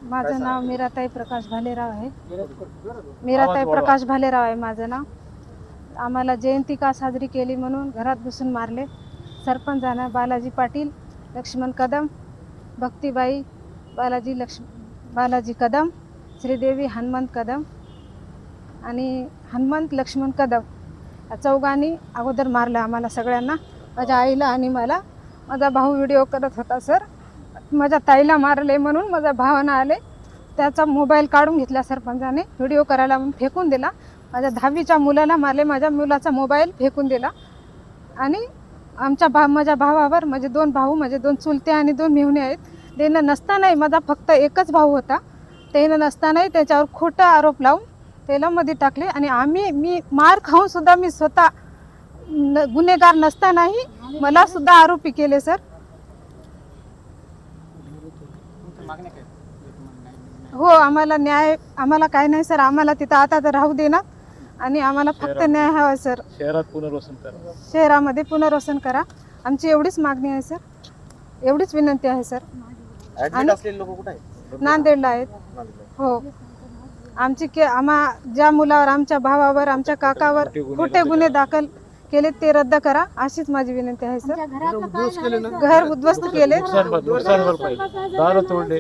माझं नाव मीराताई प्रकाश भालेराव आहे. मीराताई प्रकाश भालेराव आहे माझं नाव. आम्हाला जयंती का साजरी केली म्हणून घरात बसून मारले. सरपंचानं बालाजी पाटील, लक्ष्मण कदम, भक्तीबाई बालाजी कदम, श्रीदेवी हनुमंत कदम आणि हनुमंत लक्ष्मण कदम या चौघांनी अगोदर मारलं आम्हाला सगळ्यांना, माझ्या आईला आणि मला. माझा भाऊ व्हिडिओ करत होता सर. माझ्या ताईला मारले म्हणून माझ्या भावानं आले, त्याचा मोबाईल काढून घेतला सरपंचाने, व्हिडिओ करायला म्हणून फेकून दिला. माझ्या 10वीच्या मुलाला मारले, माझ्या मुलाचा मोबाईल फेकून दिला. आणि माझ्या भावावर माझे 2 भाऊ, माझे 2 चुलते आणि 2 मेहुणे आहेत. त्यानं नसतानाही, माझा फक्त एकच भाऊ होता, त्यानं नसतानाही त्याच्यावर खोटा आरोप लावून त्याला मध्ये टाकले. आणि मी मार खाऊन सुद्धा मी स्वतः गुन्हेगार नसतानाही मला सुद्धा आरोपी केले सर. हो, आम्हाला न्याय, आम्हाला काय नाही सर, आम्हाला तिथं आता तर राहू देणार आणि आम्हाला फक्त न्याय हवा सर. शहरात पुनर्वसन करा, शहरामध्ये पुनर्वसन करा, आमची एवढीच मागणी आहे सर, एवढीच विनंती आहे सर. नांदेडला आहेत. हो, ज्या मुलावर, आमच्या भावावर, आमच्या काकावर खोटे गुन्हे दाखल केले ते रद्द करा, अशीच माझी विनंती आहे सर. घर उद्ध्वस्त केले, नुकसान भरपाई, दार तोडले.